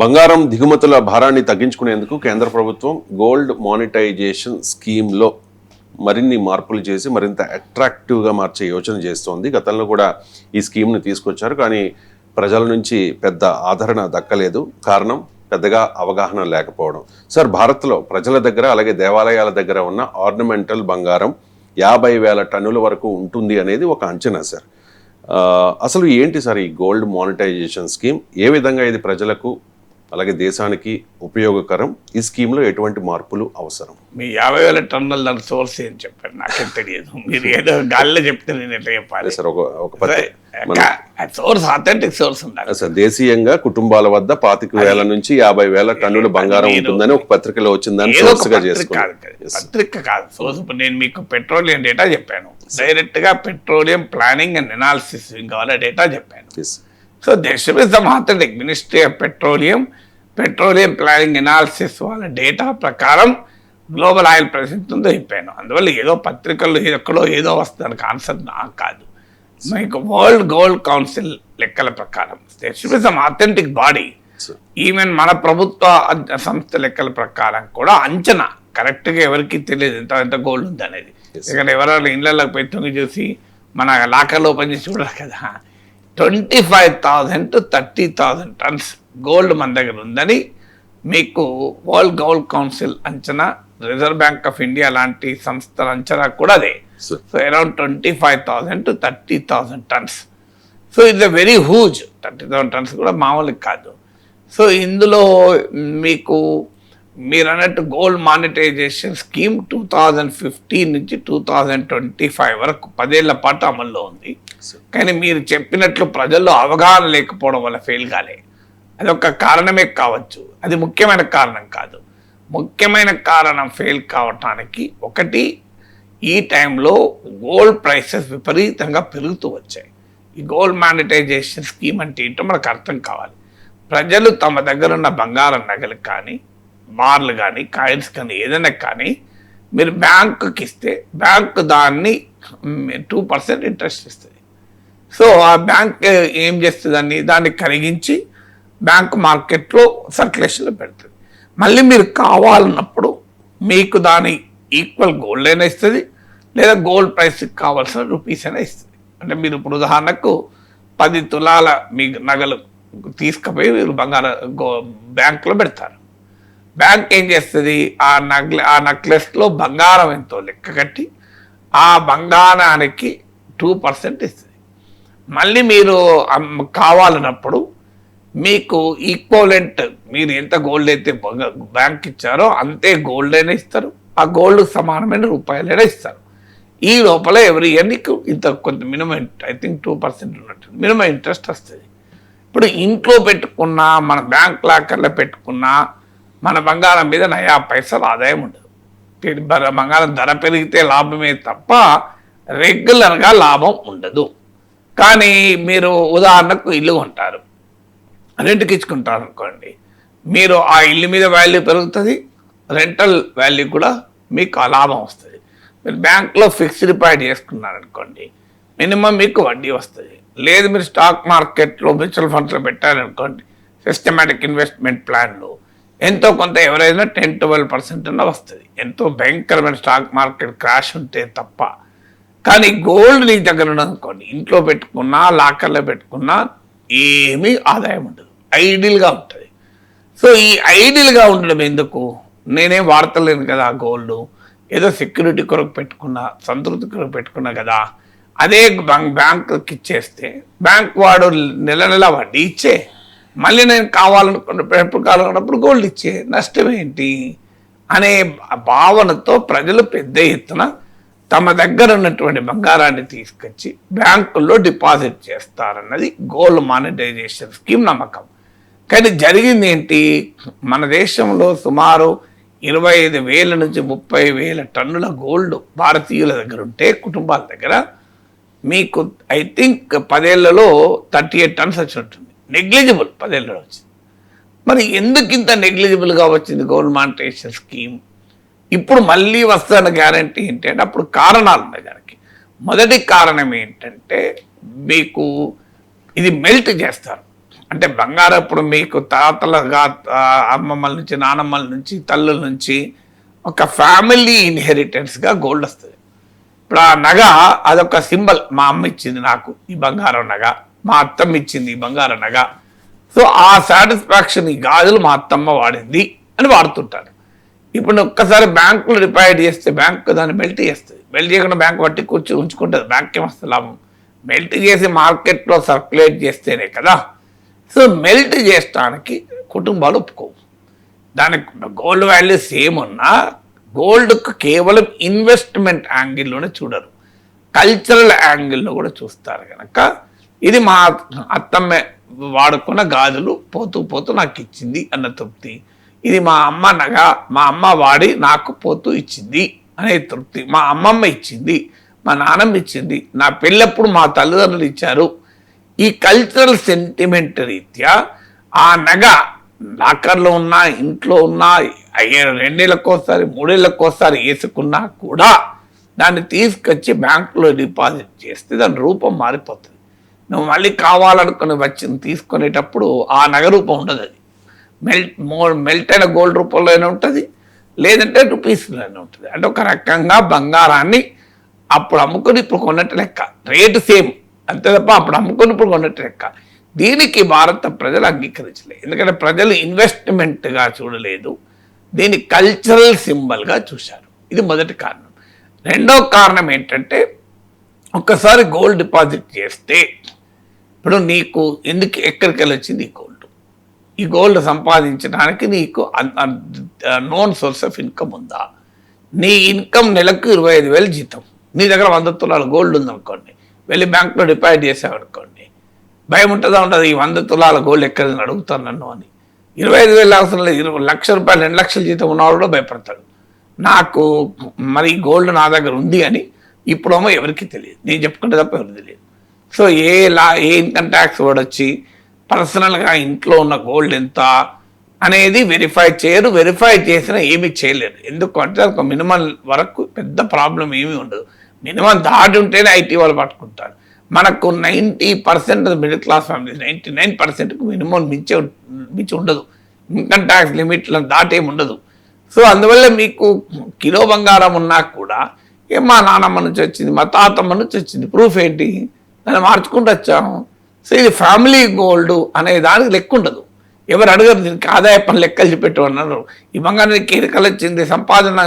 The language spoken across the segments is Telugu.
బంగారం దిగుమతుల భారాన్ని తగ్గించుకునేందుకు కేంద్ర ప్రభుత్వం గోల్డ్ మానిటైజేషన్ స్కీమ్లో మరిన్ని మార్పులు చేసి మరింత అట్రాక్టివ్గా మార్చే యోచన చేస్తోంది. గతంలో కూడా ఈ స్కీమ్ని తీసుకొచ్చారు, కానీ ప్రజల నుంచి పెద్ద ఆదరణ దక్కలేదు. కారణం పెద్దగా అవగాహన లేకపోవడం. సార్, భారత్లో ప్రజల దగ్గర అలాగే దేవాలయాల దగ్గర ఉన్న ఆర్నమెంటల్ బంగారం 50,000 టన్నుల వరకు ఉంటుంది అనేది ఒక అంచనా సార్. అసలు ఏంటి సార్ ఈ గోల్డ్ మానిటైజేషన్ స్కీమ్? ఏ విధంగా ఇది ప్రజలకు అలాగే దేశానికి ఉపయోగకరం? ఈ స్కీమ్లో ఎటువంటి మార్పులు అవసరం? మీ 50,000 టన్నుల దాని సోర్స్ ఏం చెప్పారు నాకేం తెలియదు. మీరు ఏదో గాలిలో చెప్తే నేను ఎట్లా చెప్పాలి సార్? సోర్స్ అథెంటిక్ సోర్స్ ఉండాలి సార్. దేశీయంగా కుటుంబాల వద్ద 25,000 నుంచి 50,000 టన్నుల బంగారం ఉంటుందని ఒక పత్రికలో వచ్చిందని పత్రిక కాదు సోర్స్. ఇప్పుడు నేను మీకు పెట్రోలియం డేటా చెప్పాను, డైరెక్ట్ గా పెట్రోలియం ప్లానింగ్ అండ్ ఎనాలిసిస్ వాళ్ళ డేటా చెప్పాను. So Desh is the authentic ministry of petroleum planning analysis వాళ్ళ డేటా ప్రకారం గ్లోబల్ ఆయిల్ ప్రెసెంట్ ఉందో చెప్పాను. అందువల్ల ఏదో పత్రికల్లో ఎక్కడో ఏదో వస్తుంది ఆన్సర్ నాకు కాదు. మీకు వరల్డ్ గోల్డ్ కౌన్సిల్ లెక్కల ప్రకారం అథెంటిక్ బాడీ, ఈవెన్ మన ప్రభుత్వ సంస్థ లెక్కల ప్రకారం కూడా అంచనా కరెక్ట్గా ఎవరికి తెలియదు ఎంత గోల్డ్ ఉంది అనేది. ఇక్కడ ఎవరైనా ఇళ్లలోకి పోయి తొంగి చూసి మన లాకర్లో ఓపెన్ చేసి చూడరు కదా. 25,000 to 30,000 టన్స్ గోల్డ్ మన దగ్గర ఉందని మీకు వరల్డ్ గోల్డ్ కౌన్సిల్ అంచనా, రిజర్వ్ బ్యాంక్ ఆఫ్ ఇండియా లాంటి సంస్థల అంచనా కూడా అదే. So around 25,000 to 30,000 turns. So it's a very huge. 30,000 turns కూడా మామూలు కాదు. సో ఇందులో మీకు మీరు అన్నట్టు గోల్డ్ మానిటైజేషన్ స్కీమ్ 2015 నుంచి 2025 వరకు 10 ఏళ్ల పాటు అమల్లో ఉంది. కానీ మీరు చెప్పినట్లు ప్రజల్లో అవగాహన లేకపోవడం వల్ల ఫెయిల్ కాలే. అదొక కారణమే కావచ్చు, అది ముఖ్యమైన కారణం కాదు. ముఖ్యమైన కారణం ఫెయిల్ కావటానికి ఒకటి, ఈ టైంలో గోల్డ్ ప్రైసెస్ విపరీతంగా పెరుగుతూ వచ్చాయి. ఈ గోల్డ్ మానిటైజేషన్ స్కీమ్ అంటే ఏంటో మనకు అర్థం కావాలి. ప్రజలు తమ దగ్గర ఉన్న బంగారం నగలు కానీ, బార్లు కానీ, కాయిన్స్ కానీ, ఏదైనా కానీ మీరు బ్యాంకుకి ఇస్తే బ్యాంకు దాన్ని 2% ఇంట్రెస్ట్ ఇస్తుంది. సో ఆ బ్యాంక్ ఏం చేస్తుంది, దాన్ని కరిగించి బ్యాంక్ మార్కెట్లో సర్క్యులేషన్లో పెడుతుంది. మళ్ళీ మీరు కావాలన్నప్పుడు మీకు దాని ఈక్వల్ గోల్డ్ అయినా ఇస్తుంది, లేదా గోల్డ్ ప్రైస్కి కావాల్సిన రూపీస్ అయినా ఇస్తుంది. అంటే మీరు ఇప్పుడు ఉదాహరణకు 10 తులాల మీ నగలు తీసుకుపోయి మీరు బ్యాంకులో పెడతారు. బ్యాంక్ ఏం చేస్తుంది, ఆ నెక్లెస్లో బంగారం ఎంతో లెక్క కట్టి ఆ బంగారానికి 2% ఇస్తుంది. మళ్ళీ మీరు కావాలన్నప్పుడు మీకు ఈక్వలెంట్ మీరు ఎంత గోల్డ్ అయితే బ్యాంక్ ఇచ్చారో అంతే గోల్డ్ అయినా ఇస్తారు, ఆ గోల్డ్కి సమానమైన రూపాయలైనా ఇస్తారు. ఈ లోపల ఎవరి ఇయర్ నీకు ఇంత కొంత మినిమం ఐ థింక్ 2% ఉన్నట్టు మినిమం ఇంట్రెస్ట్ వస్తుంది. ఇప్పుడు ఇంట్లో పెట్టుకున్నా, మన బ్యాంక్ లాకర్లో పెట్టుకున్నా మన బంగారం మీద 9 పైసలు ఆదాయం ఉండదు. బంగారం ధర పెరిగితే లాభమే తప్ప రెగ్యులర్గా లాభం ఉండదు. కానీ మీరు ఉదాహరణకు ఇల్లు కొంటారు, రెంట్కి ఇచ్చుకుంటారు అనుకోండి, మీరు ఆ ఇల్లు మీద వాల్యూ పెరుగుతుంది, రెంటల్ వాల్యూ కూడా మీకు ఆ లాభం వస్తుంది. మీరు బ్యాంక్లో ఫిక్స్డ్ డిపాజిట్ చేసుకున్నారనుకోండి, మినిమం మీకు వడ్డీ వస్తుంది. లేదు మీరు స్టాక్ మార్కెట్లో మ్యూచువల్ ఫండ్స్లో పెట్టారనుకోండి, సిస్టమేటిక్ ఇన్వెస్ట్మెంట్ ప్లాన్లో ఎంతో కొంత ఎవరైనా 10-12% అన్న వస్తుంది, ఎంతో భయంకరమైన స్టాక్ మార్కెట్ క్రాష్ ఉంటే తప్ప. కానీ గోల్డ్ నీ దగ్గర ఉన్నదనుకోండి, ఇంట్లో పెట్టుకున్నా లాకర్లో పెట్టుకున్నా ఏమీ ఆదాయం ఉండదు, ఐడియల్గా ఉంటుంది. సో ఈ ఐడియల్గా ఉండడం ఎందుకు? నేనేం వాడతలేను కదా గోల్డ్, ఏదో సెక్యూరిటీ కొరకు పెట్టుకున్నా, సంతృప్తి కొరకు పెట్టుకున్నా కదా. అదే బ్యాంకుకి ఇచ్చేస్తే బ్యాంక్ వాడు నెల వడ్డీ ఇచ్చే, మళ్ళీ నేను కావాలనుకున్నప్పుడు గోల్డ్ ఇచ్చే, నష్టం ఏంటి అనే భావనతో ప్రజలు పెద్ద ఎత్తున తమ దగ్గర ఉన్నటువంటి బంగారాన్ని తీసుకొచ్చి బ్యాంకుల్లో డిపాజిట్ చేస్తారన్నది గోల్డ్ మానిటైజేషన్ స్కీమ్ నమ్మకం. కానీ జరిగింది ఏంటి, మన దేశంలో సుమారు 25,000 నుంచి 30,000 టన్నుల గోల్డ్ భారతీయుల దగ్గర ఉంటే, కుటుంబాల దగ్గర మీకు ఐ థింక్ 10 ఏళ్లలో 38 టన్స్ వచ్చి ఉంటుంది. నెగ్లిజిబుల్ 10 ఏళ్ళలో వచ్చింది. మరి ఎందుకు ఇంత నెగ్లిజిబుల్గా వచ్చింది గోల్డ్ మానిటైజేషన్ స్కీమ్? ఇప్పుడు మళ్ళీ వస్తున్న గ్యారంటీ ఏంటంటే అప్పుడు కారణాలు ఉన్నాయి దానికి. మొదటి కారణం ఏంటంటే మీకు ఇది మెల్ట్ చేస్తారు. అంటే బంగారం ఇప్పుడు మీకు తాతలుగా అమ్మమ్మల నుంచి నానమ్మల నుంచి తల్లుల నుంచి ఒక ఫ్యామిలీ ఇన్హెరిటెన్స్గా గోల్డ్ వస్తుంది. ఇప్పుడు ఆ నగ అదొక సింబల్. మా అమ్మ ఇచ్చింది నాకు ఈ బంగారం నగ, మా అత్తమ్మ ఇచ్చింది ఈ బంగారం నగ. సో ఆ సాటిస్ఫాక్షన్ ఈ గాజులు మా అత్తమ్మ వాడింది అని వాడుతుంటారు. ఇప్పుడు ఒక్కసారి బ్యాంకులో డిపాజిట్ చేస్తే బ్యాంకు దాన్ని మెల్ట్ చేస్తుంది. మెల్ట్ చేయకుండా బ్యాంకు పట్టి ఉంచుకుంటుంది. బ్యాంక్ ఏమొస్తుంది లాభం? మెల్ట్ చేసి మార్కెట్లో సర్క్యులేట్ చేస్తేనే కదా. సో మెల్ట్ చేయడానికి కుటుంబాలు ఒప్పుకోవు. దానికి గోల్డ్ వాల్యూ సేమ్ ఉన్నా గోల్డ్కు కేవలం ఇన్వెస్ట్మెంట్ యాంగిల్లోనే చూడరు, కల్చరల్ యాంగిల్లో కూడా చూస్తారు. కనుక ఇది మా అత్తమ్మ వాడుకున్న గాజులు పోతూ పోతూ నాకు ఇచ్చింది అన్న తృప్తి, ఇది మా అమ్మ నగ మా అమ్మ వాడి నాకు పోతూ ఇచ్చింది అనే తృప్తి, మా అమ్మమ్మ ఇచ్చింది, మా నాన్నమ్మ ఇచ్చింది, నా పెళ్ళప్పుడు మా తల్లిదండ్రులు ఇచ్చారు. ఈ కల్చరల్ సెంటిమెంట్ రీత్యా ఆ నగ లాకర్లో ఉన్నా ఇంట్లో ఉన్నా 2 నెలలకోసారి 3 నెలలకోసారి వేసుకున్నా కూడా దాన్ని తీసుకొచ్చి బ్యాంకులో డిపాజిట్ చేస్తే దాని రూపం మారిపోతుంది. నువ్వు మళ్ళీ కావాలనుకుని వచ్చింది తీసుకునేటప్పుడు ఆ నగ రూపం ఉండదు. అది మెల్ట్ అయిన గోల్డ్ రూపంలోనే ఉంటుంది, లేదంటే రూపీస్లోనే ఉంటుంది. అంటే ఒక రకంగా బంగారాన్ని అప్పుడు అమ్ముకొని ఇప్పుడు కొన్నట్టు లెక్క, రేటు సేమ్ అంతే తప్ప అప్పుడు అమ్ముకొని ఇప్పుడు కొన్నట్టు లెక్క. దీనికి భారత ప్రజలు అంగీకరించలేదు. ఎందుకంటే ప్రజలు ఇన్వెస్ట్మెంట్గా చూడలేదు, దీన్ని కల్చరల్ సింబల్గా చూశారు. ఇది మొదటి కారణం. రెండో కారణం ఏంటంటే ఒక్కసారి గోల్డ్ డిపాజిట్ చేస్తే ఇప్పుడు నీకు ఎక్కడికి వెళ్ళి వచ్చింది ఈ గోల్డ్ సంపాదించడానికి నీకు నోన్ సోర్స్ ఆఫ్ ఇన్కమ్ ఉందా? నీ ఇన్కమ్ నెలకు 25,000 జీతం, నీ దగ్గర 100 తులాల గోల్డ్ ఉందనుకోండి, వెళ్ళి బ్యాంక్లో డిపాజిట్ చేసావనుకోండి, భయం ఉంటుందా? ఉంటుంది. ఈ 100 తులాల గోల్డ్ ఎక్కడ అడుగుతాను నన్ను అని. 25,000 అవసరం లేదు, 1,00,000 రూపాయలు 2 లక్షల జీతం ఉన్నవాడు కూడా భయపడతాడు. నాకు మరి గోల్డ్ నా దగ్గర ఉంది అని ఇప్పుడేమో ఎవరికి తెలియదు, నేను చెప్పుకుంటే తప్ప ఎవరికి తెలియదు. సో ఏ ఇన్కమ్ ట్యాక్స్ వాడు వచ్చి పర్సనల్గా ఇంట్లో ఉన్న గోల్డ్ ఎంత అనేది వెరిఫై చేయరు. వెరిఫై చేసినా ఏమీ చేయలేరు. ఎందుకంటే ఒక మినిమం వరకు పెద్ద ప్రాబ్లం ఏమీ ఉండదు. మినిమం దాటి ఉంటేనే ఐటీ వాళ్ళు పట్టుకుంటారు. మనకు 90% మిడిల్ క్లాస్ ఫ్యామిలీస్ 99%కు మినిమం మించి ఉండదు. ఇన్కమ్ ట్యాక్స్ లిమిట్లను దాటేమి ఉండదు. సో అందువల్ల మీకు కిలో బంగారం ఉన్నా కూడా మా నాన్నమ్మ నుంచి వచ్చింది, మా తాతమ్మ నుంచి వచ్చింది, ప్రూఫ్ ఏంటి? దాన్ని మార్చుకుంటూ వచ్చాము. సో ఇది ఫ్యామిలీ గోల్డ్ అనే దానికి లెక్క ఉండదు. ఎవరు అడగరు, దీనికి ఆదాయ పని లెక్కలు చెప్పేట్టు అన్నారు. ఈ బంగారానికి ఎన్నికలు వచ్చింది, సంపాదన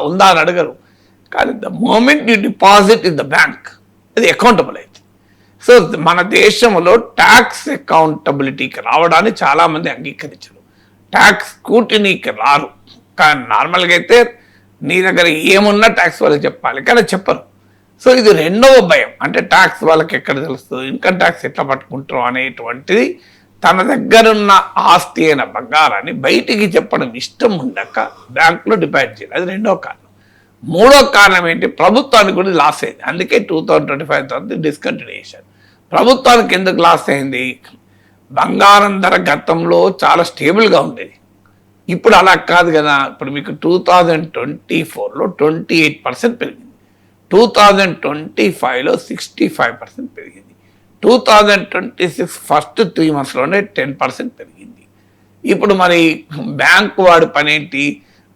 ఉందా అని అడగరు. కానీ the moment you deposit in the bank అది అకౌంటబుల్ అవుతుంది. సో మన దేశంలో ట్యాక్స్ అకౌంటబిలిటీకి రావడానికి చాలామంది అంగీకరించరు, ట్యాక్స్ స్క్రూటినీకి రారు. కానీ నార్మల్గా అయితే నీ దగ్గర ఏమున్నా ట్యాక్స్ వాళ్ళకి చెప్పాలి, కానీ చెప్పరు. సో ఇది రెండవ భయం. అంటే ట్యాక్స్ వాళ్ళకి ఎక్కడ తెలుస్తుంది, ఇన్కమ్ ట్యాక్స్ ఎట్లా పట్టుకుంటారు అనేటువంటిది. తన దగ్గరున్న ఆస్తి అయిన బంగారాన్ని బయటికి చెప్పడం ఇష్టం ఉండక బ్యాంకులో డిపాజిట్ చేయాలి. అది రెండవ కారణం. మూడో కారణం ఏంటి? ప్రభుత్వానికి కూడా లాస్ అయింది. అందుకే 2025 తర్వాత డిస్కంటిన్యూషన్. ప్రభుత్వానికి ఎందుకు లాస్ అయింది? బంగారం ధర గతంలో చాలా స్టేబుల్గా ఉండేది, ఇప్పుడు అలా కాదు కదా. ఇప్పుడు మీకు 2024లో 28% పెరిగింది, 2025లో 65% పెరిగింది, 2026 ఫస్ట్ 3 monthsలోనే 10% పెరిగింది. ఇప్పుడు మరి బ్యాంకు వాడి పని ఏంటి?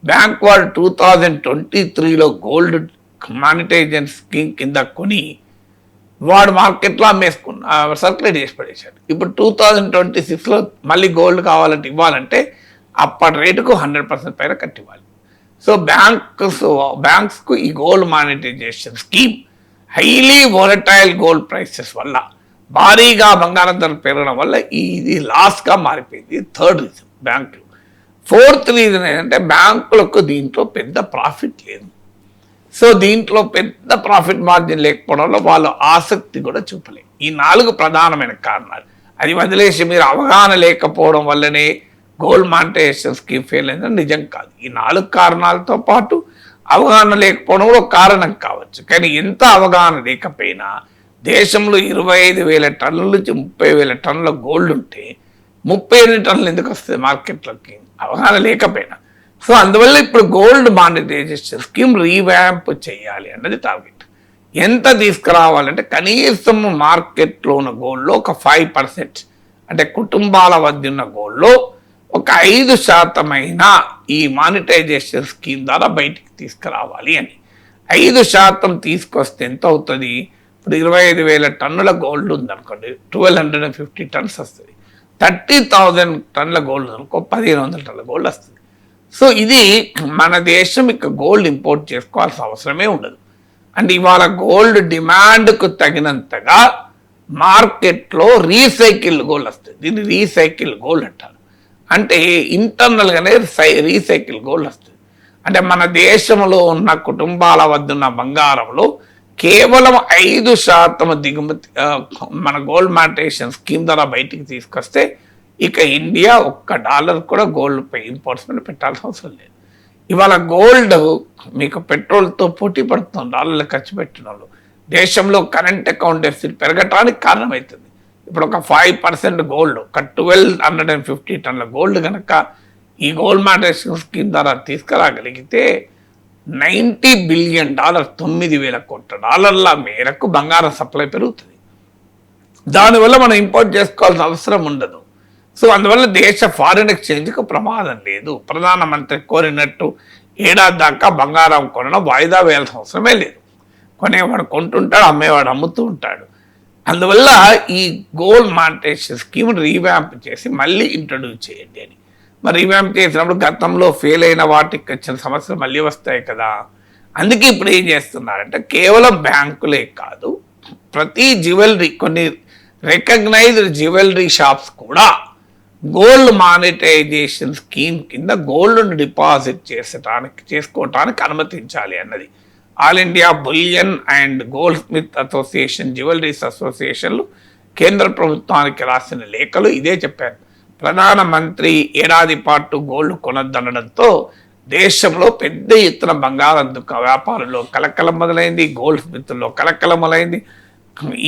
బ్యాంక్ వాడు 2023లో గోల్డ్ మానిటైజేషన్ స్కీమ్ కింద కొని వాడు మార్కెట్లో సర్క్యులేట్ చేసి పడేశాడు. ఇప్పుడు 2026లో మళ్ళీ గోల్డ్ కావాలంటే ఇవ్వాలంటే అప్పటి రేటుకు 100% పైన కట్టివ్వాలి. సో బ్యాంక్స్కు ఈ gold monetisation scheme highly volatile gold prices వల్ల, భారీగా బంగారం ధర పెరగడం వల్ల ఇది లాస్గా మారిపోయింది. థర్డ్ రీజన్ బ్యాంకులు. ఫోర్త్ రీజన్ ఏంటంటే బ్యాంకులకు దీంట్లో పెద్ద ప్రాఫిట్ లేదు. సో దీంట్లో పెద్ద ప్రాఫిట్ మార్జిన్ లేకపోవడం వల్ల వాళ్ళు ఆసక్తి కూడా చూపలేదు. ఈ 4 ప్రధానమైన కారణాలు. అది వదిలేసి మీరు అవగాహన లేకపోవడం వల్లనే గోల్డ్ మానిటైజేషన్ స్కీమ్ ఫెయిల్ అయిందని నిజం కాదు. ఈ 4 కారణాలతో పాటు అవగాహన లేకపోవడం కూడా ఒక కారణం కావచ్చు. కానీ ఎంత అవగాహన లేకపోయినా దేశంలో 25,000 టన్నుల నుంచి 30,000 టన్నుల గోల్డ్ ఉంటే 38 టన్నులు ఎందుకు వస్తుంది మార్కెట్లోకి? అవగాహన లేకపోయినా. సో అందువల్ల ఇప్పుడు గోల్డ్ మానిటైజేషన్ స్కీమ్ రీవ్యాంప్ చేయాలి అన్నది టార్గెట్. ఎంత తీసుకురావాలంటే కనీసం మార్కెట్లో ఉన్న గోల్డ్లో ఒక 5%, అంటే కుటుంబాల వద్ద ఉన్న గోల్డ్లో ఒక 5% ఈ మానిటైజేషన్ స్కీమ్ ద్వారా బయటికి తీసుకురావాలి అని. 5% తీసుకొస్తే ఎంత అవుతుంది? ఇప్పుడు 25,000 టన్నుల గోల్డ్ ఉందనుకోండి, 1250 టన్స్ వస్తుంది. 30,000 టన్నుల గోల్డ్ అనుకో, 1,500 టన్నుల గోల్డ్ వస్తుంది. సో ఇది మన దేశం ఇక గోల్డ్ ఇంపోర్ట్ చేసుకోవాల్సిన అవసరమే ఉండదు. అంటే ఇవాళ గోల్డ్ డిమాండ్కు తగినంతగా మార్కెట్లో రీసైకిల్ గోల్డ్ వస్తుంది. దీన్ని రీసైకిల్ గోల్డ్ అంటారు. అంటే ఇంటర్నల్గానే రీసైకిల్ గోల్డ్ వస్తుంది. అంటే మన దేశంలో ఉన్న కుటుంబాల వద్ద ఉన్న బంగారంలో కేవలం 5% దిగుమతి మన గోల్డ్ మానిటైజేషన్ స్కీమ్ ద్వారా బయటికి తీసుకొస్తే ఇక ఇండియా $1 కూడా గోల్డ్ ఇంపోర్ట్స్ మీద పెట్టాల్సిన అవసరం లేదు. ఇవాళ గోల్డ్ మీకు పెట్రోల్తో పోటీ పడుతుంది. డాలర్లు ఖర్చు పెట్టిన వాళ్ళు దేశంలో కరెంట్ అకౌంట్ డెఫిసిట్ పెరగటానికి కారణమవుతుంది. ఇప్పుడు ఒక 5% గోల్డ్, ఒక 1250 టన్నుల గోల్డ్ కనుక ఈ గోల్డ్ మానిటైజేషన్ స్కీమ్ ద్వారా తీసుకురాగలిగితే $90 బిలియన్, 9,000 కోట్ల డాలర్ల మేరకు బంగారం సప్లై పెరుగుతుంది. దానివల్ల మనం ఇంపోర్ట్ చేసుకోవాల్సిన అవసరం ఉండదు. సో అందువల్ల దేశ ఫారిన్ ఎక్స్చేంజ్కు ప్రమాదం లేదు. ప్రధానమంత్రి కోరినట్టు ఏడాది దాకా బంగారం కొనడం వాయిదా వేయాల్సిన అవసరమే లేదు. కొనేవాడు కొంటుంటాడు, అమ్మేవాడు అమ్ముతూ ఉంటాడు. అందువల్ల ఈ గోల్డ్ మానిటైజేషన్ స్కీమ్ రీవ్యాంప్ చేసి మళ్ళీ ఇంట్రడ్యూస్ చేయండి అని. మరి రీవ్యాంప్ చేసినప్పుడు గతంలో ఫెయిల్ అయిన వాటికి వచ్చిన సమస్యలు మళ్ళీ వస్తాయి కదా. అందుకే ఇప్పుడు ఏం చేస్తున్నారంటే కేవలం బ్యాంకులే కాదు, ప్రతి జ్యువెలరీ, కొన్ని రికగ్నైజ్డ్ జ్యువెలరీ షాప్స్ కూడా గోల్డ్ మానిటైజేషన్ స్కీమ్ కింద గోల్డ్ను డిపాజిట్ చేసుకోవటానికి అనుమతించాలి అన్నది. All India bullion and gold Smith association, jewelleries అసోసియేషన్లు కేంద్ర ప్రభుత్వానికి రాసిన లేఖలు ఇదే చెప్పారు. ప్రధానమంత్రి ఏడాది పాటు గోల్డ్ కొనొద్దనడంతో దేశంలో పెద్ద ఎత్తున బంగారం వ్యాపారంలో కలకలం మొదలైంది, గోల్డ్ స్మిత్లో కలకలం మొదలైంది.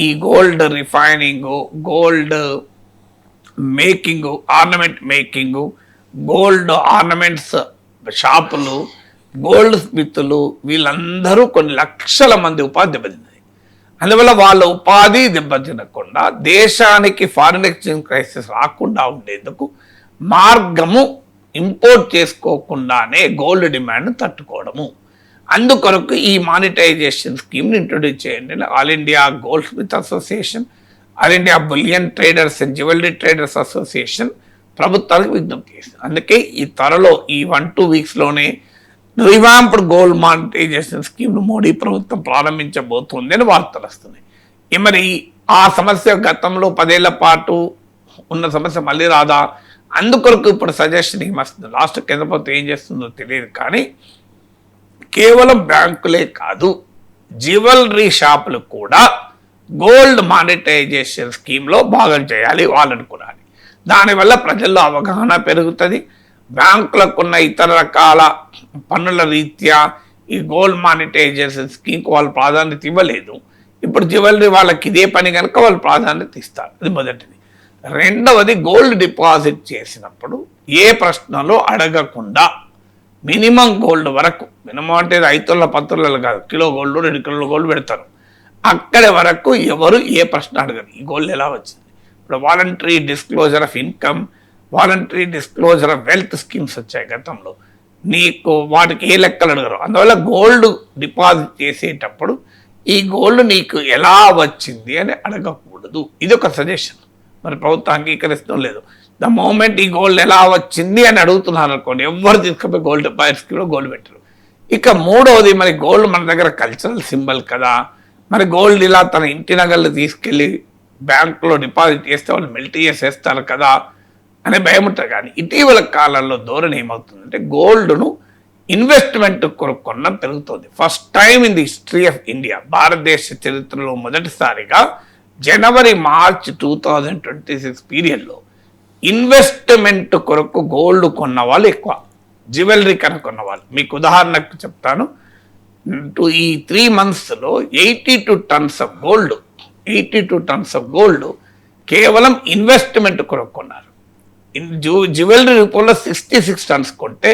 ఈ gold refining, gold making, ornament making, gold ornaments షాపులు, గోల్డ్ స్మిత్లు, వీళ్ళందరూ కొన్ని లక్షల మంది ఉపాధి దెబ్బతిన్నది. అందువల్ల వాళ్ళ ఉపాధి దెబ్బతినకుండా దేశానికి ఫారిన్ ఎక్స్చేంజ్ క్రైసిస్ రాకుండా ఉండేందుకు మార్గము ఇంపోర్ట్ చేసుకోకుండానే గోల్డ్ డిమాండ్ తట్టుకోవడము. అందుకొరకు ఈ మానిటైజేషన్ స్కీమ్ని ఇంట్రొడ్యూస్ చేయండి. All India gold Smith association, all India bullion traders and jewellery traders association ప్రభుత్వానికి విజ్ఞప్తి చేస్తుంది. అందుకే ఈ త్వరలో ఈ 1-2 వీక్స్లోనే రివాంప్డ్ గోల్డ్ మానిటైజేషన్ స్కీమ్ను మోడీ ప్రభుత్వం ప్రారంభించబోతుంది అని వార్తలు వస్తున్నాయి. మరి ఆ సమస్య గతంలో 10 ఏళ్ల పాటు ఉన్న సమస్య మళ్ళీ రాదా? అందుకొరకు ఇప్పుడు సజెషన్ ఏమొస్తుంది, లాస్ట్ కేంద్ర ప్రభుత్వం ఏం చేస్తుందో తెలియదు. కానీ కేవలం బ్యాంకులే కాదు, జ్యువెలరీ షాపులు కూడా గోల్డ్ మానిటైజేషన్ స్కీమ్లో భాగం చేయాలి వాళ్ళని కూడా. దానివల్ల ప్రజల్లో అవగాహన పెరుగుతుంది. బ్యాంకులకున్న ఇతర రకాల పన్నుల రీత్యా ఈ గోల్డ్ మానిటైజేషన్ స్కీమ్కి వాళ్ళు ప్రాధాన్యత ఇవ్వలేదు. ఇప్పుడు జ్యువెలరీ వాళ్ళకి ఇదే పని కనుక వాళ్ళు ప్రాధాన్యత ఇస్తారు. అది మొదటిది. రెండవది, గోల్డ్ డిపాజిట్ చేసినప్పుడు ఏ ప్రశ్నలో అడగకుండా మినిమం గోల్డ్ వరకు, మినిమం అంటే 5 కాదు, కిలో గోల్డ్ 2 కిలోల గోల్డ్ పెడతారు. అక్కడి వరకు ఎవరు ఏ ప్రశ్న అడగరు. ఈ గోల్డ్ ఎలా వచ్చింది? ఇప్పుడు voluntary disclosure of income, voluntary disclosure of wealth schemes వచ్చాయి గతంలో. నీకు వాటికి ఏ లెక్కలు అడగరు. అందువల్ల గోల్డ్ డిపాజిట్ చేసేటప్పుడు ఈ గోల్డ్ నీకు ఎలా వచ్చింది అని అడగకూడదు. ఇది ఒక సజెషన్. మరి ప్రభుత్వం అంగీకరిస్తూ లేదు. ద మూమెంట్ ఈ గోల్డ్ ఎలా వచ్చింది అని అడుగుతున్నారు అనుకోండి, ఎవరు తీసుకుపోయి గోల్డ్ డిపాజిట్ స్కీమ్లో గోల్డ్ పెట్టరు. ఇక మూడవది, మరి గోల్డ్ మన దగ్గర కల్చరల్ సింబల్ కదా, మరి గోల్డ్ ఇలా తన ఇంటి నగలు తీసుకెళ్ళి బ్యాంకులో డిపాజిట్ చేస్తే వాళ్ళు మెల్ట్ చేసేస్తారు కదా అనే భయం ఉంటుంది. కానీ ఇటీవల కాలంలో ధోరణి ఏమవుతుందంటే గోల్డ్ను ఇన్వెస్ట్మెంట్ కొరకు కొనడం పెరుగుతుంది. First time in the history of India, భారతదేశ చరిత్రలో మొదటిసారిగా జనవరి-మార్చ్ 2026 పీరియడ్లో ఇన్వెస్ట్మెంట్ కొరకు గోల్డ్ కొన్న వాళ్ళు ఎక్కువ, జ్యువెలరీ కనుక్కున్న వాళ్ళు. మీకు ఉదాహరణకు చెప్తాను, ఈ 3 monthsలో 82 tons of gold, 82 tons of gold కేవలం ఇన్వెస్ట్మెంట్ కొరకు కొన్నారు. జ్యువెలరీ రూపంలో 66 tons కొంటే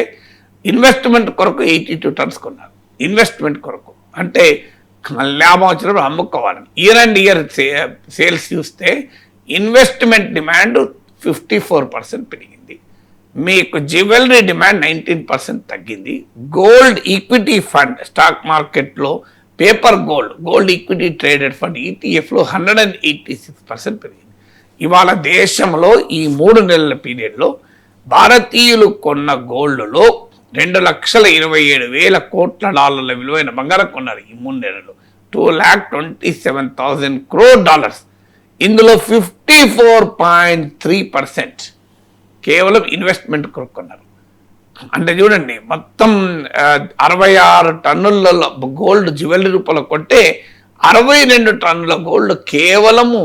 ఇన్వెస్ట్మెంట్ కొరకు 82 tons కొన్నారు. ఇన్వెస్ట్మెంట్ కొరకు అంటే లాభం వచ్చినప్పుడు అమ్ముకోవాలని. ఇయర్ అండ్ ఇయర్ సేల్స్ చూస్తే ఇన్వెస్ట్మెంట్ డిమాండ్ 54% పెరిగింది. మీకు జ్యువెలరీ డిమాండ్ 19% తగ్గింది. గోల్డ్ ఈక్విటీ ఫండ్ స్టాక్ మార్కెట్లో paper gold equity traded fund ఈటీఎఫ్లో 186% పెరిగింది. ఇవాళ దేశంలో ఈ 3 నెలల పీరియడ్లో భారతీయులు కొన్న గోల్డ్లో $2,27,000 కోట్ల విలువైన బంగారం కొన్నారు ఈ 3 నెలలు. $2,27,000 crore. ఇందులో 54.3% కేవలం ఇన్వెస్ట్మెంట్ కొనుక్కున్నారు. అంటే చూడండి, మొత్తం 66 టన్నుల గోల్డ్ జ్యువెలరీ రూపంలో కొంటే 62 టన్నుల గోల్డ్ కేవలము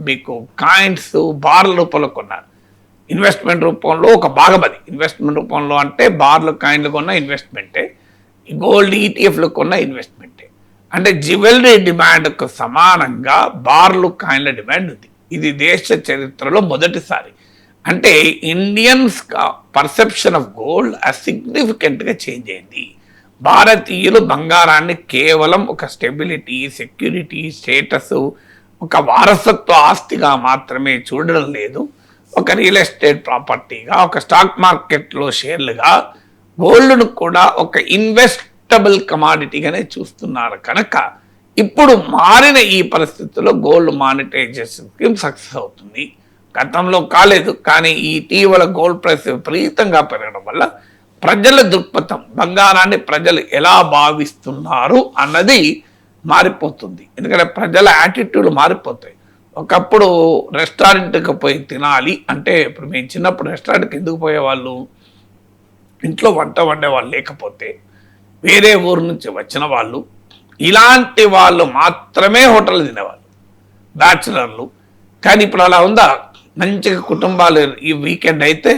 మీకు కాయిన్స్ బార్ల రూపంలో కొన్నారు. ఇన్వెస్ట్మెంట్ రూపంలో ఒక భాగం అది. ఇన్వెస్ట్మెంట్ రూపంలో అంటే బార్లు కాయిన్లు కొన్న ఇన్వెస్ట్మెంటే, గోల్డ్ ఈటీఎఫ్లు కొన్న ఇన్వెస్ట్మెంటే. అంటే జ్యువెలరీ డిమాండ్కు సమానంగా బార్లు కాయిన్ల డిమాండ్ ఉంది. ఇది దేశ చరిత్రలో మొదటిసారి. అంటే ఇండియన్స్ పర్సెప్షన్ ఆఫ్ గోల్డ్ సిగ్నిఫికెంట్గా చేంజ్ అయింది. భారతీయులు బంగారాన్ని కేవలం ఒక స్టెబిలిటీ, సెక్యూరిటీ, స్టేటస్, ఒక వారసత్వ ఆస్తిగా మాత్రమే చూడడం లేదు. ఒక రియల్ ఎస్టేట్ ప్రాపర్టీగా, ఒక స్టాక్ మార్కెట్లో షేర్లుగా, గోల్డ్ను కూడా ఒక ఇన్వెస్టబుల్ కమాడిటీగానే చూస్తున్నారు. కనుక ఇప్పుడు మారిన ఈ పరిస్థితుల్లో గోల్డ్ మానిటైజేషన్ స్కీమ్ సక్సెస్ అవుతుంది. గతంలో కాలేదు, కానీ ఈ ఇటీవల గోల్డ్ ప్రైస్ విపరీతంగా పెరగడం వల్ల ప్రజల దృక్పథం, బంగారాన్ని ప్రజలు ఎలా భావిస్తున్నారు అన్నది మారిపోతుంది. ఎందుకంటే ప్రజల యాటిట్యూడ్ మారిపోతాయి. ఒకప్పుడు రెస్టారెంట్కి పోయి తినాలి అంటే, ఇప్పుడు మేము చిన్నప్పుడు రెస్టారెంట్కి ఎందుకు పోయేవాళ్ళు? ఇంట్లో వంట వండేవాళ్ళు లేకపోతే, వేరే ఊరు నుంచి వచ్చిన వాళ్ళు, ఇలాంటి వాళ్ళు మాత్రమే హోటల్ తినేవాళ్ళు, బ్యాచులర్లు. కానీ ఇప్పుడు అలా ఉందా? మంచిగా కుటుంబాలు ఈ వీకెండ్ అయితే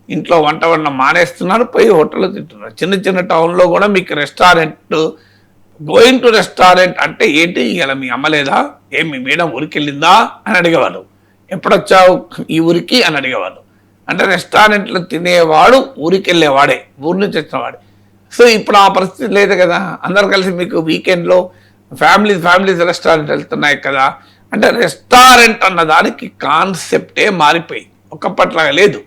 ఇంట్లో వంట వండ మానేస్తున్నారు, పోయి హోటల్లో తింటున్నారు. చిన్న చిన్న టౌన్లో కూడా మీకు రెస్టారెంట్, గోయింగ్ టు రెస్టారెంట్ అంటే ఏంటి? ఇలా మీ అమ్మలేదా, మీ మేడం ఊరికి వెళ్ళిందా అని అడిగేవాళ్ళు. ఎప్పుడొచ్చావు ఈ ఊరికి అని అడిగేవాళ్ళు. అంటే రెస్టారెంట్లో తినేవాడు ఊరికి వెళ్ళేవాడే, ఊరి నుంచి వచ్చినవాడే. సో ఇప్పుడు ఆ పరిస్థితి లేదు కదా. అందరు కలిసి మీకు వీకెండ్లో ఫ్యామిలీస్ రెస్టారెంట్ వెళ్తున్నాయి కదా. అంటే రెస్టారెంట్ అన్న దానికి కాన్సెప్టే మారిపోయింది, ఒకప్పట్లాగా లేదు.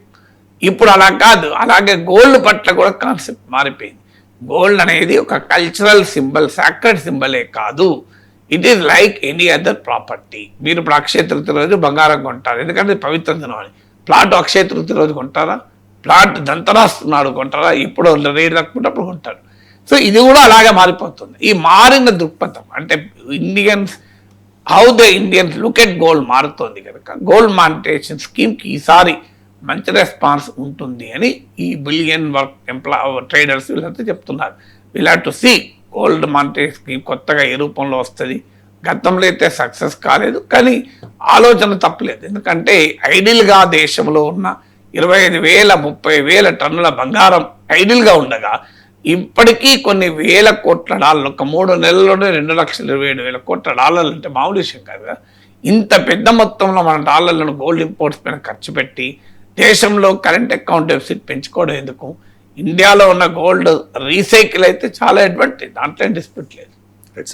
ఇప్పుడు అలా కాదు. అలాగే గోల్డ్ పట్ల కూడా కాన్సెప్ట్ మారిపోయింది. గోల్డ్ అనేది ఒక కల్చరల్ సింబల్, సాక్రెడ్ సింబలే కాదు. It is like any other property. మీరు ఇప్పుడు అక్షయ తృతీయ రోజు బంగారం కొంటారు, ఎందుకంటే పవిత్ర దినం అని. ప్లాట్ అక్షయ తృతీయ రోజు కొంటారా? ప్లాట్ దంతరాస్తున్నాడు కొంటారా? ఇప్పుడు రేటు తక్కువ కొంటారు. సో ఇది కూడా అలాగే మారిపోతుంది. ఈ మారిన దృక్పథం అంటే how the Indians look at gold మారుతోంది కనుక గోల్డ్ మానిటైజేషన్ స్కీమ్కి ఈసారి మంచి రెస్పాన్స్ ఉంటుంది అని ఈ బిలియన్ ట్రేడర్స్ వీళ్ళంతా చెప్తున్నారు. We'll have to see gold monetisation scheme కొత్తగా ఏ రూపంలో వస్తుంది. గతంలో అయితే సక్సెస్ కాలేదు, కానీ ఆలోచన తప్పలేదు. ఎందుకంటే ఐడిల్గా దేశంలో ఉన్న 25,000 30,000 టన్నుల బంగారం ఐడిల్గా ఉండగా ఇప్పటికీ కొన్ని వేల కోట్ల డాలర్లు, ఒక 3 నెలల్లోనే $2,27,000 కోట్ల డాలర్లు అంటే మామూలు విషయం కాదు కదా. ఇంత పెద్ద మొత్తంలో మన డాలర్లను గోల్డ్ ఇంపోర్ట్స్ పైన ఖర్చు పెట్టి దేశంలో కరెంట్ అకౌంట్ డెఫిసిట్ పెంచుకోవడం ఎందుకు? ఇండియాలో ఉన్న గోల్డ్ రీసైకిల్ అయితే చాలా అడ్వాంటేజ్, దాంట్లో డిస్ప్యూట్ లేదు.